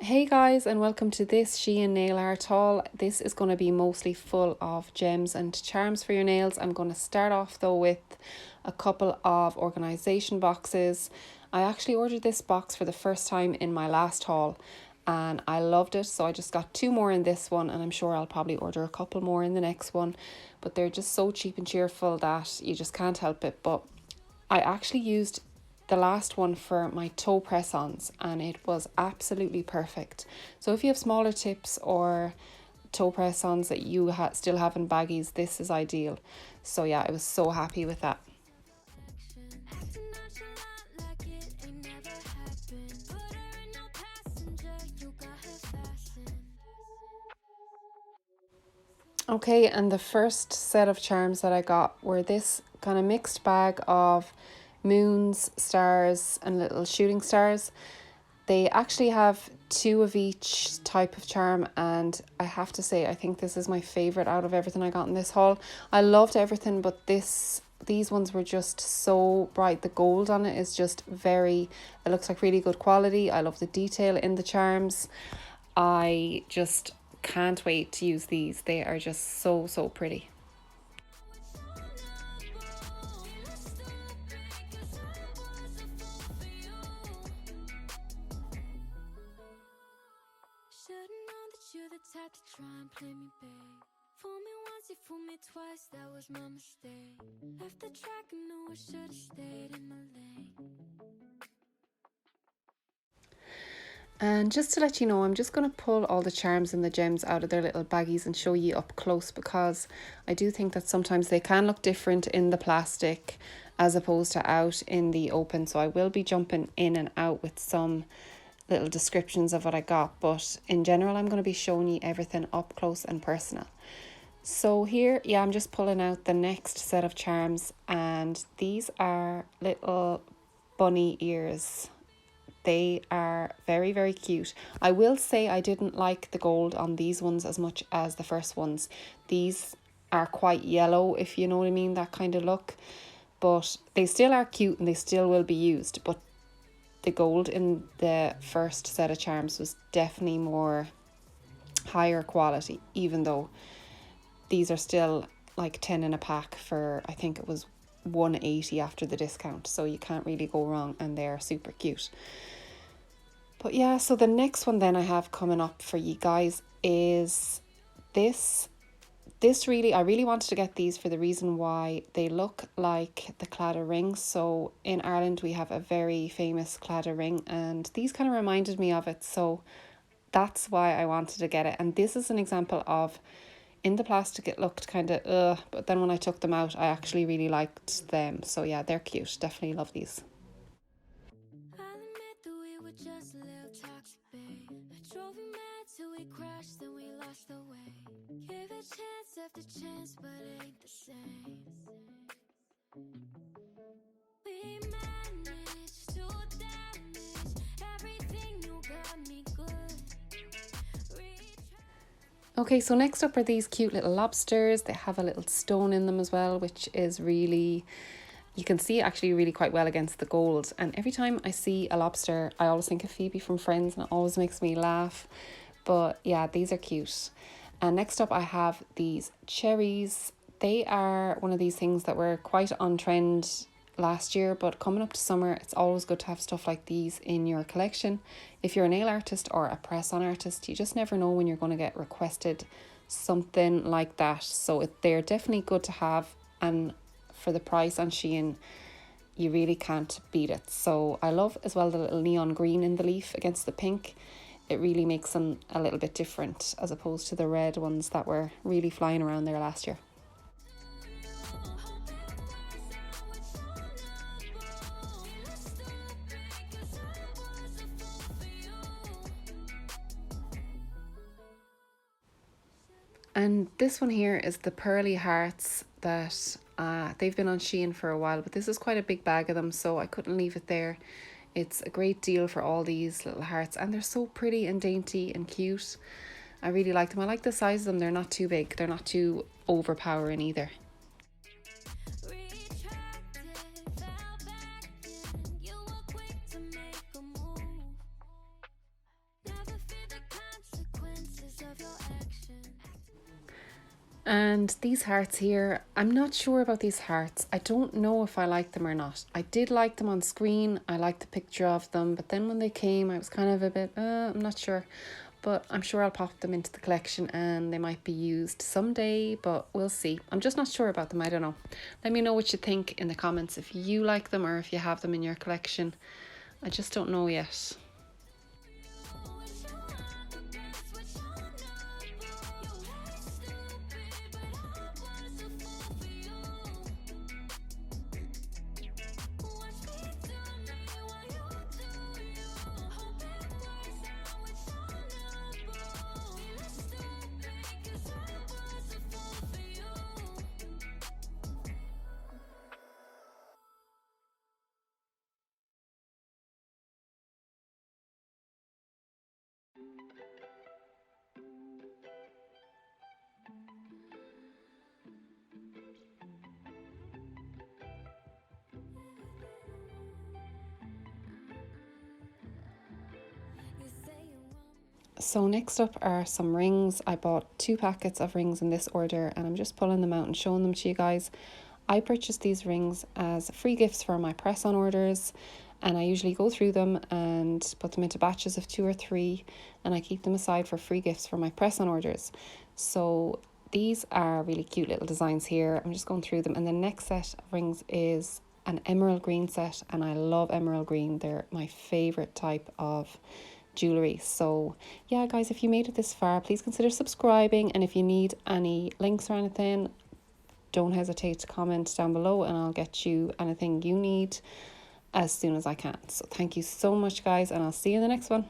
Hey guys, and welcome to this Shein nail art haul. This is going to be mostly full of gems and charms for your nails. I'm going to start off though with a couple of organisation boxes. I actually ordered this box for the first time in my last haul and I loved it, so I just got two more in this one, and I'm sure I'll probably order a couple more in the next one. But they're just so cheap and cheerful that you just can't help it. But I actually used the last one for my toe press-ons and it was absolutely perfect. So if you have smaller tips or toe press-ons that you still have in baggies, this is ideal. So yeah, I was so happy with that. Okay, and the first set of charms that I got were this kind of mixed bag of moons, stars and little shooting stars. They actually have two of each type of charm, and I have to say I think this is my favourite out of everything I got in this haul. I loved everything, but these ones were just so bright. The gold on it is just it looks like really good quality. I love the detail in the charms. I just can't wait to use these. They are just so pretty. You're the type to try and play me, babe. Fool me once, you fool me twice, that was my mistake. Left the track and knew I should have stayed in my lane. And just to let you know, I'm just going to pull all the charms and the gems out of their little baggies and show you up close, because I do think that sometimes they can look different in the plastic as opposed to out in the open. So I will be jumping in and out with some little descriptions of what I got, but in general I'm going to be showing you everything up close and personal. So here, yeah, I'm just pulling out the next set of charms, and these are little bunny ears. They are very cute. I will say I didn't like the gold on these ones as much as the first ones. These are quite yellow, if you know what I mean, that kind of look, but they still are cute and they still will be used. But the gold in the first set of charms was definitely more higher quality, even though these are still like 10 in a pack for, I think it was 180 after the discount, so you can't really go wrong, and they're super cute. But yeah, so the next one then I have coming up for you guys is this. I really wanted to get these for the reason why they look like the Claddagh ring. So in Ireland we have a very famous Claddagh ring, and these kind of reminded me of it, so that's why I wanted to get it. And this is an example of, in the plastic it looked kind of but then when I took them out I actually really liked them. So yeah, they're cute. Definitely love these. I'll admit that we were just a little toxic, babe. I drove you mad till we crashed, then we lost our way. Gave it chance after chance, but it ain't the same. We managed to damage everything, you got me good. Okay, so next up are these cute little lobsters. They have a little stone in them as well, which is really, you can see actually really quite well against the gold. And every time I see a lobster, I always think of Phoebe from Friends, and it always makes me laugh. But yeah, these are cute. And next up I have these cherries. They are one of these things that were quite on trend last year, but coming up to summer, it's always good to have stuff like these in your collection. If you're a nail artist or a press-on artist, you just never know when you're going to get requested something like that. So they're definitely good to have, and for the price on Shein, you really can't beat it. So I love as well the little neon green in the leaf against the pink. It really makes them a little bit different as opposed to the red ones that were really flying around there last year. And this one here is the pearly hearts that they've been on Shein for a while, but this is quite a big bag of them, so I couldn't leave it there. It's a great deal for all these little hearts, and they're so pretty and dainty and cute. I really like them. I like the size of them. They're not too big. They're not too overpowering either. And these hearts here, I'm not sure about these hearts. I don't know if I like them or not. I did like them on screen. I liked the picture of them. But then when they came, I was kind of a bit, I'm not sure. But I'm sure I'll pop them into the collection and they might be used someday. But we'll see. I'm just not sure about them. I don't know. Let me know what you think in the comments if you like them or if you have them in your collection. I just don't know yet. So next up are some rings. I bought 2 packets of rings in this order and I'm just pulling them out and showing them to you guys. I purchased these rings as free gifts for my press-on orders, and I usually go through them and put them into batches of 2 or 3, and I keep them aside for free gifts for my press-on orders. So these are really cute little designs here. I'm just going through them, and the next set of rings is an emerald green set, and I love emerald green. They're my favorite type of jewelry. So yeah guys, if you made it this far, please consider subscribing, and if you need any links or anything, don't hesitate to comment down below and I'll get you anything you need as soon as I can. So thank you so much guys, and I'll see you in the next one.